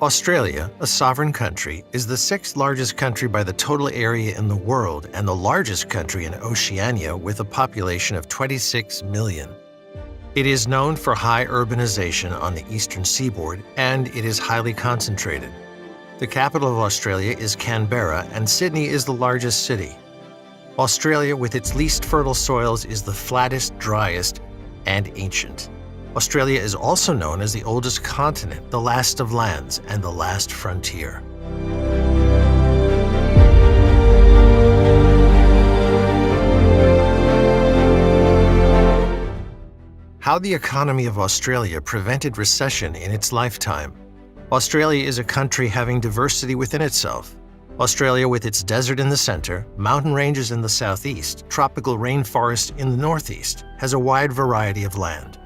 Australia, a sovereign country, is the sixth largest country by the total area in the world and the largest country in Oceania with a population of 26 million. It is known for high urbanization on the eastern seaboard, and it is highly concentrated. The capital of Australia is Canberra, and Sydney is the largest city. Australia, with its least fertile soils, is the flattest, driest, and ancient. Australia is also known as the oldest continent, the last of lands, and the last frontier. How the economy of Australia prevented recession in its lifetime. Australia is a country having diversity within itself. Australia, with its desert in the center, mountain ranges in the southeast, tropical rainforest in the northeast, has a wide variety of land.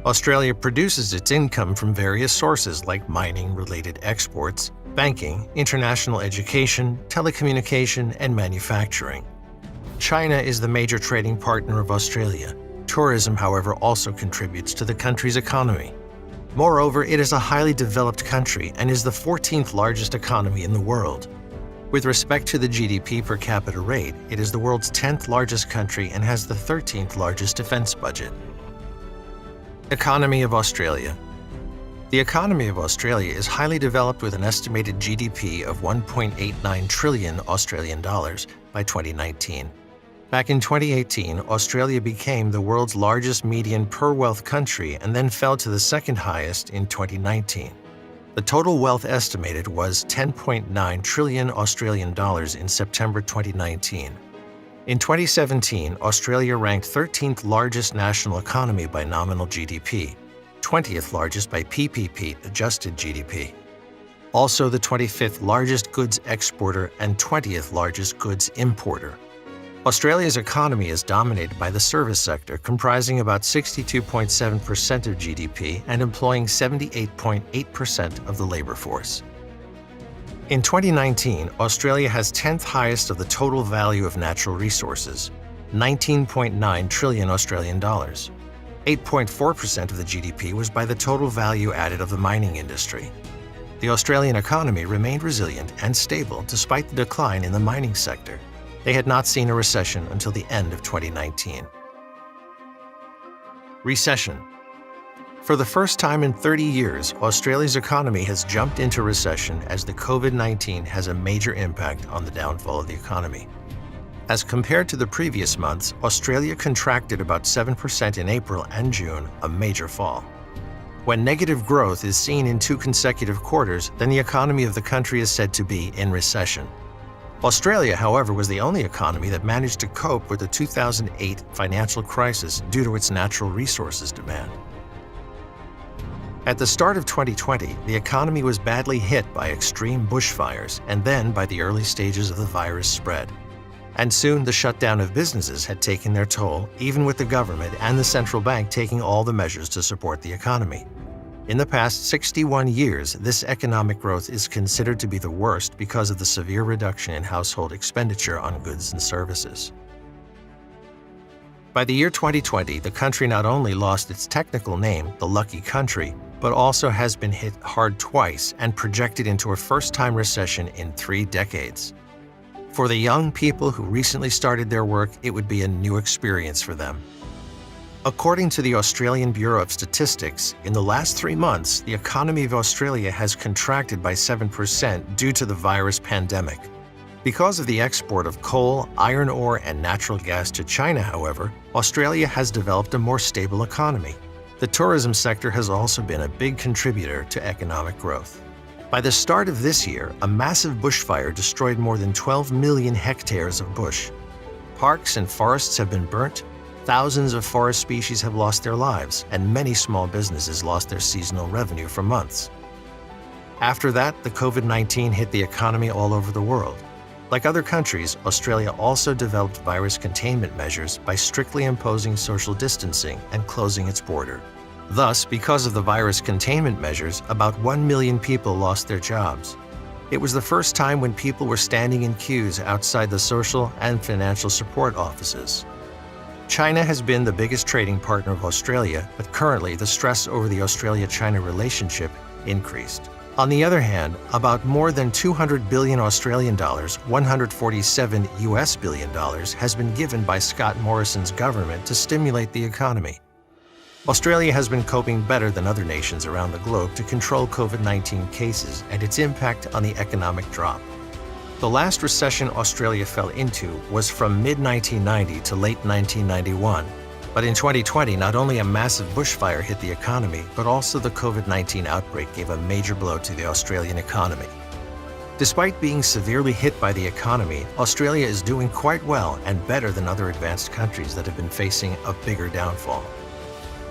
Australia produces its income from various sources like mining-related exports, banking, international education, telecommunication, and manufacturing. China is the major trading partner of Australia. Tourism, however, also contributes to the country's economy. Moreover, it is a highly developed country and is the 14th largest economy in the world. With respect to the GDP per capita rate, it is the world's 10th largest country and has the 13th largest defense budget. Economy of Australia. The economy of Australia is highly developed with an estimated GDP of 1.89 trillion Australian dollars by 2019. Back in 2018, Australia became the world's largest median per wealth country and then fell to the second highest in 2019. The total wealth estimated was 10.9 trillion Australian dollars in September 2019. In 2017, Australia ranked 13th largest national economy by nominal GDP, 20th largest by PPP adjusted GDP. Also the 25th largest goods exporter and 20th largest goods importer. Australia's economy is dominated by the service sector, comprising about 62.7% of GDP and employing 78.8% of the labor force. In 2019, Australia has 10th highest of the total value of natural resources, 19.9 trillion Australian dollars. 8.4% of the GDP was by the total value added of the mining industry. The Australian economy remained resilient and stable despite the decline in the mining sector. They had not seen a recession until the end of 2019. Recession. For the first time in 30 years, Australia's economy has jumped into recession as the COVID-19 has a major impact on the downfall of the economy. As compared to the previous months, Australia contracted about 7% in April and June, a major fall. When negative growth is seen in 2 consecutive quarters, then the economy of the country is said to be in recession. Australia, however, was the only economy that managed to cope with the 2008 financial crisis due to its natural resources demand. At the start of 2020, the economy was badly hit by extreme bushfires and then by the early stages of the virus spread. And soon the shutdown of businesses had taken their toll, even with the government and the central bank taking all the measures to support the economy. In the past 61 years, this economic growth is considered to be the worst because of the severe reduction in household expenditure on goods and services. By the year 2020, the country not only lost its technical name, the lucky country, but also has been hit hard twice and projected into a first-time recession in 3 decades. For the young people who recently started their work, it would be a new experience for them. According to the Australian Bureau of Statistics, in the last 3 months, the economy of Australia has contracted by 7% due to the virus pandemic. Because of the export of coal, iron ore, and natural gas to China, however, Australia has developed a more stable economy. The tourism sector has also been a big contributor to economic growth. By the start of this year, a massive bushfire destroyed more than 12 million hectares of bush. Parks and forests have been burnt, thousands of forest species have lost their lives, and many small businesses lost their seasonal revenue for months. After that, the COVID-19 hit the economy all over the world. Like other countries, Australia also developed virus containment measures by strictly imposing social distancing and closing its border. Thus, because of the virus containment measures, about 1 million people lost their jobs. It was the first time when people were standing in queues outside the social and financial support offices. China has been the biggest trading partner of Australia, but currently the stress over the Australia-China relationship increased. On the other hand, about more than 200 billion Australian dollars, 147 US billion dollars, has been given by Scott Morrison's government to stimulate the economy. Australia has been coping better than other nations around the globe to control COVID-19 cases and its impact on the economic drop. The last recession Australia fell into was from mid-1990 to late 1991. But in 2020, not only a massive bushfire hit the economy, but also the COVID-19 outbreak gave a major blow to the Australian economy. Despite being severely hit by the economy, Australia is doing quite well and better than other advanced countries that have been facing a bigger downfall.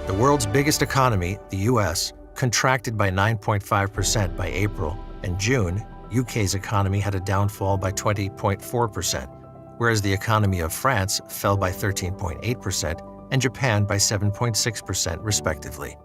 The world's biggest economy, the US, contracted by 9.5% by April, and June, UK's economy had a downfall by 20.4%, whereas the economy of France fell by 13.8%, and Japan by 7.6% respectively.